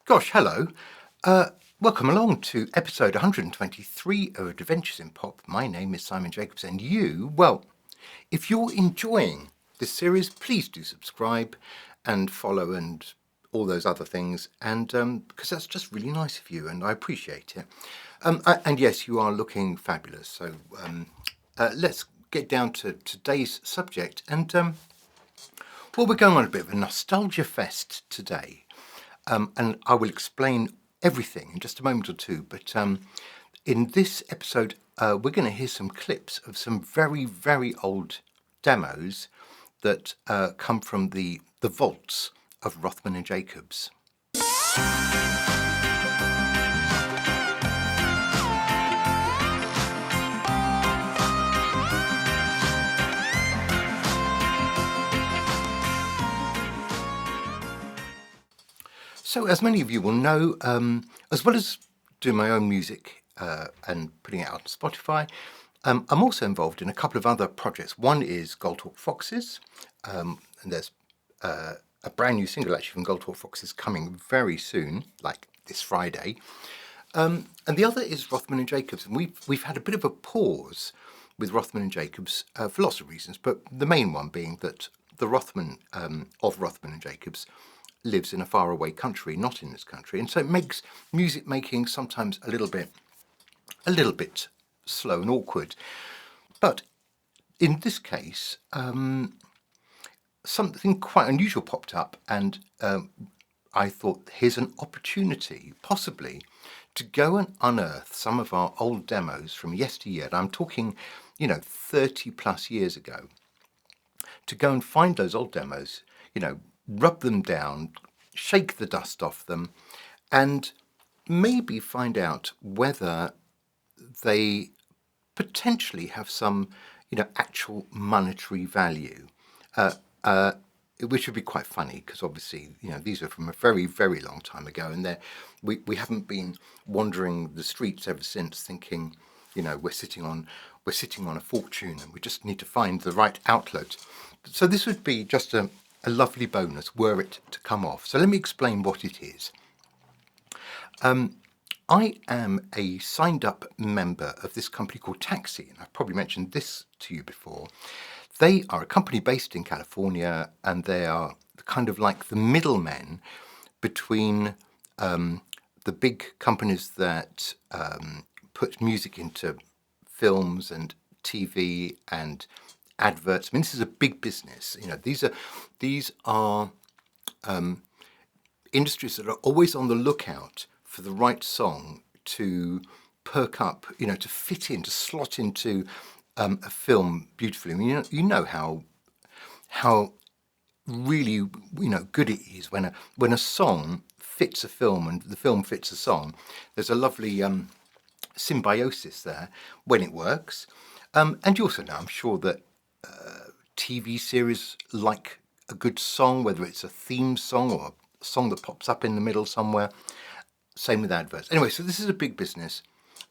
Gosh, hello. Welcome along to episode 123 of Adventures in Pop. My name is Simon Jacobs, and if you're enjoying this series, please do subscribe and follow and all those other things, and because that's just really nice of you, and I appreciate it. And yes, you are looking fabulous. So let's get down to today's subject, and we're going on a bit of a nostalgia fest today. And I will explain everything in just a moment or two. But in this episode, we're going to hear some clips of some very, very old demos that come from the vaults of Rothman Jacobs. So, as many of you will know, as well as doing my own music and putting it out on Spotify, I'm also involved in a couple of other projects. One is Gold Hawk Foxes, and there's a brand new single actually from Gold Hawk Foxes coming very soon, like this Friday. And the other is Rothman Jacobs, and we've had a bit of a pause with Rothman Jacobs for lots of reasons, but the main one being that the Rothman of Rothman Jacobs lives in a faraway country, not in this country, and so it makes music making sometimes a little bit slow and awkward. But in this case, something quite unusual popped up, and I thought, here's an opportunity, possibly, to go and unearth some of our old demos from yesteryear. And I'm talking, 30 plus years ago. To go and find those old demos, rub them down, shake the dust off them, and maybe find out whether they potentially have some, actual monetary value, which would be quite funny because obviously, these are from a very, very long time ago, and we haven't been wandering the streets ever since thinking, we're sitting on a fortune and we just need to find the right outlet. So this would be just a lovely bonus were it to come off. So let me explain what it is. I am a signed up member of this company called Taxi, and I've probably mentioned this to you before. They are a company based in California, and they are kind of like the middlemen between the big companies that put music into films and TV and adverts. I mean, this is a big business. These are industries that are always on the lookout for the right song to perk up, to fit in, to slot into a film beautifully. I mean, you know how really good it is when a song fits a film and the film fits a song. There's a lovely symbiosis there when it works. And you also know, I'm sure, that TV series like a good song, whether it's a theme song or a song that pops up in the middle somewhere. Same with adverts. Anyway, so this is a big business.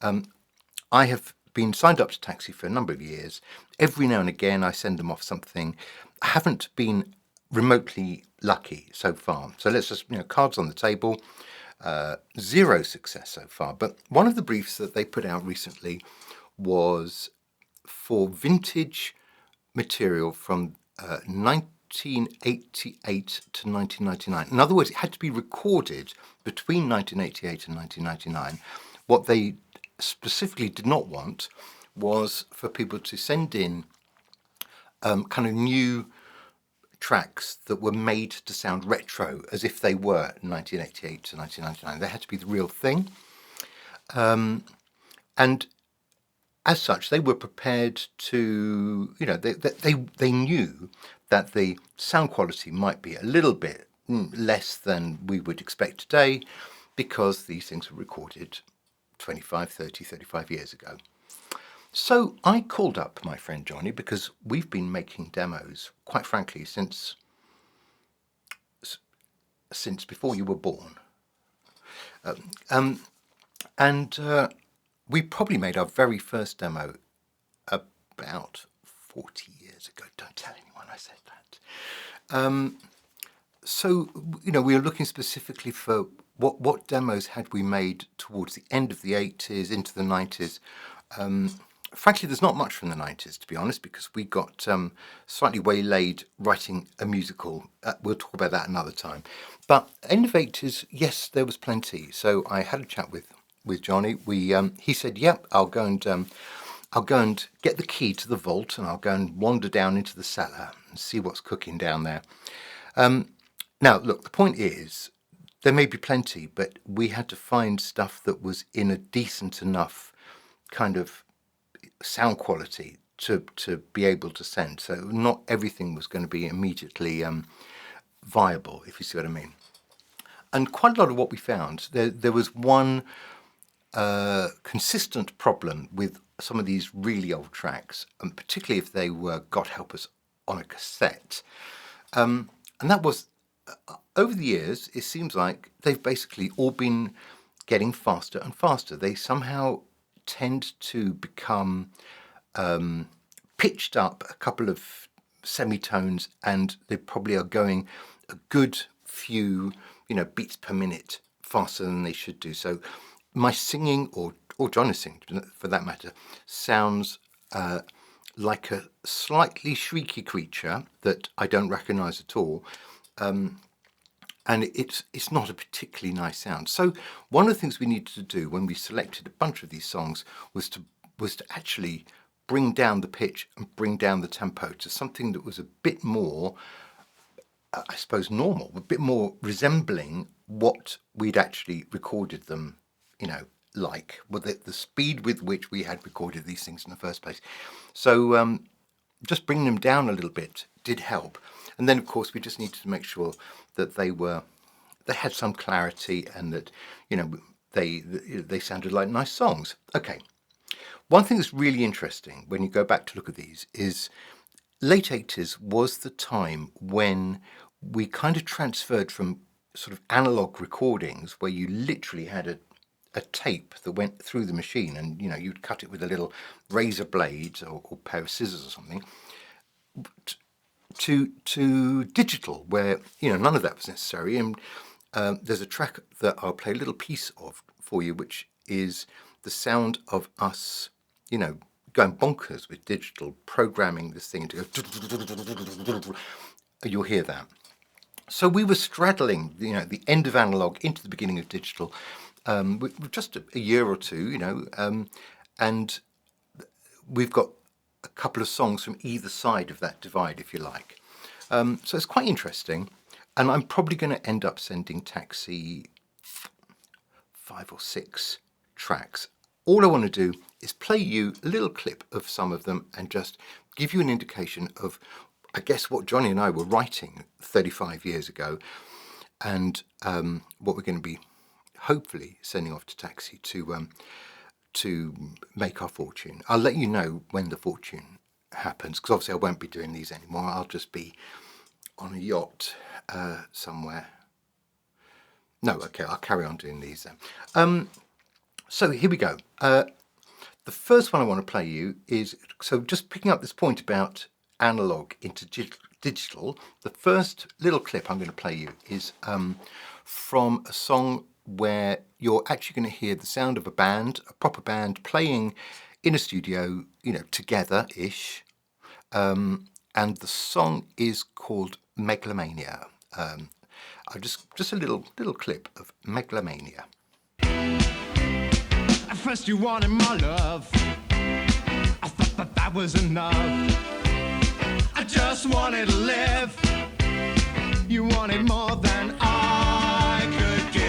I have been signed up to Taxi for a number of years. Every now and again, I send them off something. I haven't been remotely lucky so far. So let's just, cards on the table. Zero success so far. But one of the briefs that they put out recently was for vintage material from 1988 to 1999. In other words, it had to be recorded between 1988 and 1999. What they specifically did not want was for people to send in kind of new tracks that were made to sound retro, as if they were 1988 to 1999. They had to be the real thing. And as such, they were prepared to, they knew that the sound quality might be a little bit less than we would expect today because these things were recorded 25, 30, 35 years ago. So I called up my friend Johnny because we've been making demos, quite frankly, since before you were born. We probably made our very first demo about 40 years ago. Don't tell anyone I said that. So, we were looking specifically for what demos had we made towards the end of the 80s, into the 90s? Frankly, there's not much from the 90s, to be honest, because we got slightly waylaid writing a musical. We'll talk about that another time. But end of 80s, yes, there was plenty. So I had a chat with Johnny. He said, "Yep, I'll go and get the key to the vault, and I'll go and wander down into the cellar and see what's cooking down there." Now, look, the point is, there may be plenty, but we had to find stuff that was in a decent enough kind of sound quality to be able to send. So not everything was going to be immediately viable, if you see what I mean. And quite a lot of what we found, there was one consistent problem with some of these really old tracks, and particularly if they were, God help us, on a cassette. And that was, over the years, it seems like they've basically all been getting faster and faster. They somehow tend to become pitched up a couple of semitones, and they probably are going a good few, beats per minute faster than they should do. So my singing, or Johnny's singing for that matter, sounds like a slightly shrieky creature that I don't recognise at all. And it's not a particularly nice sound. So one of the things we needed to do when we selected a bunch of these songs was to actually bring down the pitch and bring down the tempo to something that was a bit more, I suppose, normal, a bit more resembling what we'd actually recorded them, like, with the speed with which we had recorded these things in the first place. So just bringing them down a little bit did help. And then, of course, we just needed to make sure that they had some clarity, and that they sounded like nice songs. Okay, one thing that's really interesting when you go back to look at these is late 80s was the time when we kind of transferred from sort of analog recordings, where you literally had a tape that went through the machine, and you'd cut it with a little razor blade or pair of scissors or something, to digital, where none of that was necessary. And there's a track that I'll play a little piece of for you, which is the sound of us, going bonkers with digital, programming this thing to go. You'll hear that. So we were straddling, the end of analog into the beginning of digital, with just a year or two, and we've got a couple of songs from either side of that divide, if you like. So it's quite interesting, and I'm probably going to end up sending Taxi 5 or 6 tracks. All I want to do is play you a little clip of some of them and just give you an indication of, I guess, what Johnny and I were writing 35 years ago, and what we're going to be hopefully sending off to Taxi to make our fortune. I'll let you know when the fortune happens, because obviously I won't be doing these anymore. I'll just be on a yacht somewhere. No, okay, I'll carry on doing these then. So here we go. The first one I want to play you is, so just picking up this point about analog into digital, the first little clip I'm going to play you is from a song where you're actually going to hear the sound of a proper band playing in a studio, together-ish. And the song is called Megalomania. Just a little clip of Megalomania. At first you wanted my love, I thought that was enough. I just wanted to live. You wanted more than I could give.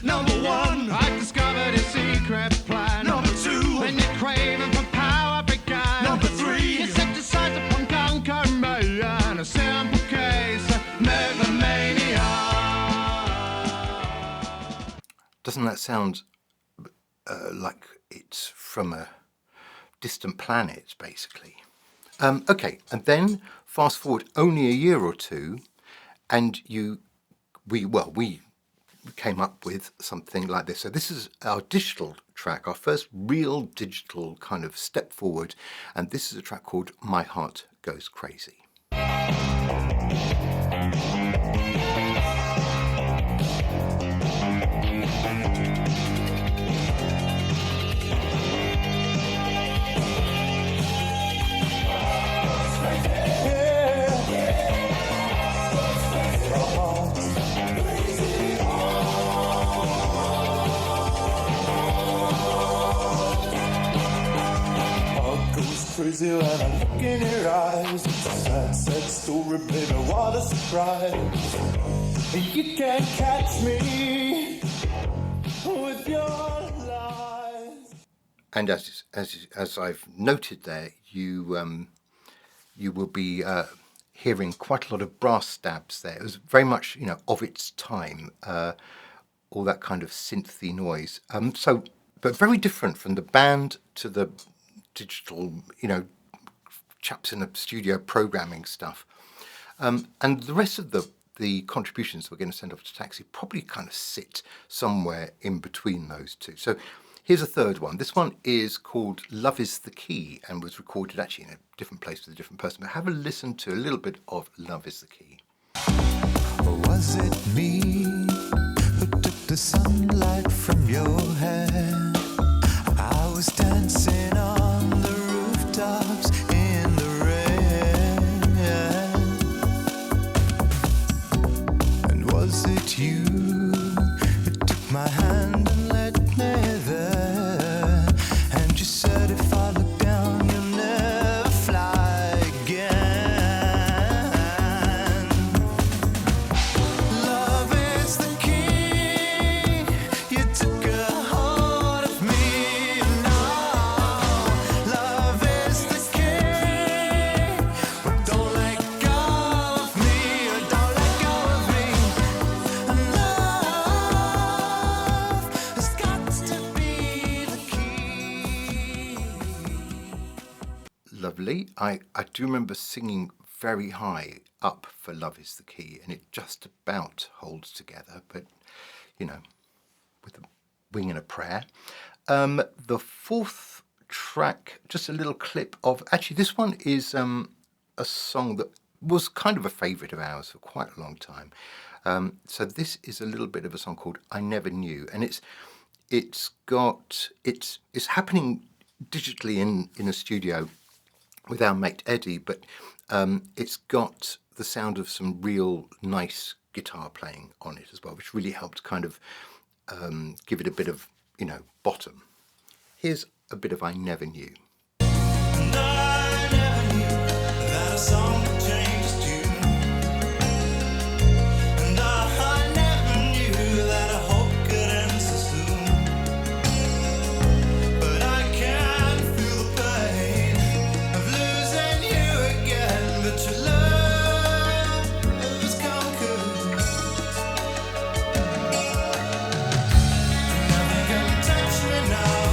Number one, I discovered a secret plan. Number two, when your craving for power began. Number three, you set your sights upon conquering me, and a simple case of megalomania. Doesn't that sound like it's from a distant planet, basically? Okay, and then fast forward only a year or two, and we came up with something like this. So this is our digital track, our first real digital kind of step forward, and this is a track called My Heart Goes Crazy. crazy when I look in your eyes. It's a sad, sad story, baby, what a surprise. You can't catch me with your lies. And as I've noted there, you will be hearing quite a lot of brass stabs there. It was very much, of its time, all that kind of synthy noise. But very different from the band to the digital, chaps in the studio programming stuff. And the rest of the contributions we're going to send off to Taxi probably kind of sit somewhere in between those two. So here's a third one. This one is called Love is the Key and was recorded actually in a different place with a different person. But have a listen to a little bit of Love is the Key. Was it me who took the sunlight from your hair? I was dancing on the rooftops in the rain. And was it you who took my hand and led me there? And you said if I look down you'll never fly again. Love is the key. You took a hold of me now. Love is the key. But don't let go of me. Don't let go of me. And love has got to be the key. Lovely. I do remember singing very high up for Love is the Key, and it just about holds together, but, with a wing and a prayer. The fourth track, just a little clip of, actually this one is a song that was kind of a favourite of ours for quite a long time. So this is a little bit of a song called I Never Knew, and it's happening digitally in a studio with our mate Eddie, but it's got the sound of some real nice guitar playing on it as well, which really helped kind of give it a bit of, bottom. Here's a bit of I Never Knew. And I never knew that a song could change its tune. And I never knew that a hope could end so soon. But I can feel the pain of losing you again. But your love has conquered. Nothing can touch me now.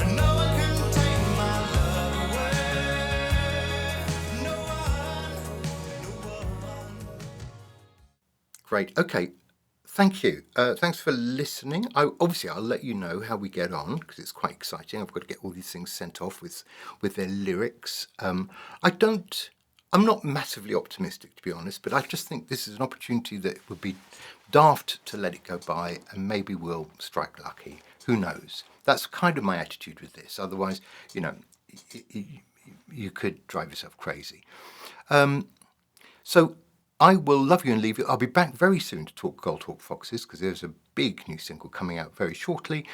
And no one can take my love away. No one. Great. Okay. Thank you. Thanks for listening. I'll let you know how we get on because it's quite exciting. I've got to get all these things sent off with their lyrics. I'm not massively optimistic, to be honest, but I just think this is an opportunity that would be daft to let it go by, and maybe we'll strike lucky. Who knows? That's kind of my attitude with this. Otherwise, you could drive yourself crazy. So I will love you and leave you. I'll be back very soon to talk Gold Hawk Foxes because there's a big new single coming out very shortly.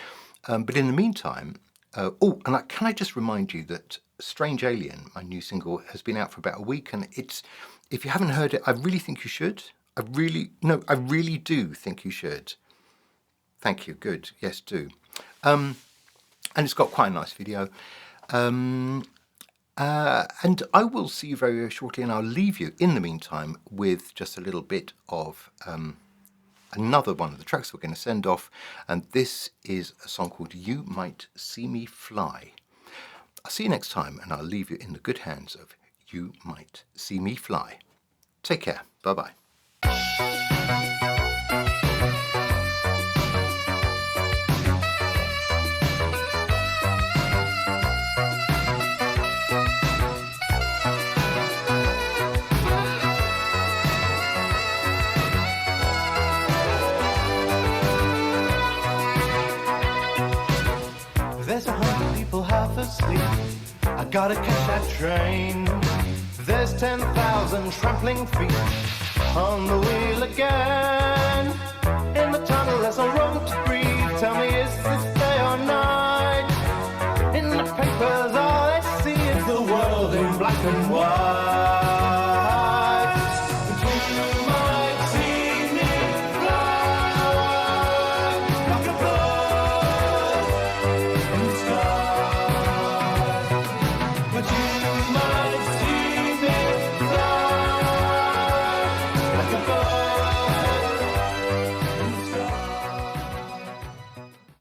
But in the meantime, can I just remind you that Strange Alien, my new single, has been out for about a week, and if you haven't heard it, I really think you should. I really do think you should. Thank you. Good. Yes, do. And it's got quite a nice video. And I will see you very, very shortly, and I'll leave you in the meantime with just a little bit of another one of the tracks we're going to send off, and this is a song called You Might See Me Fly. I'll see you next time, and I'll leave you in the good hands of You Might See Me Fly. Take care. Bye-bye. There's 100 people half asleep. I gotta catch that train. There's 10,000 trampling feet on the wheel again. In the tunnel there's no room to breathe. Tell me, is this day or night? In the papers all they and white.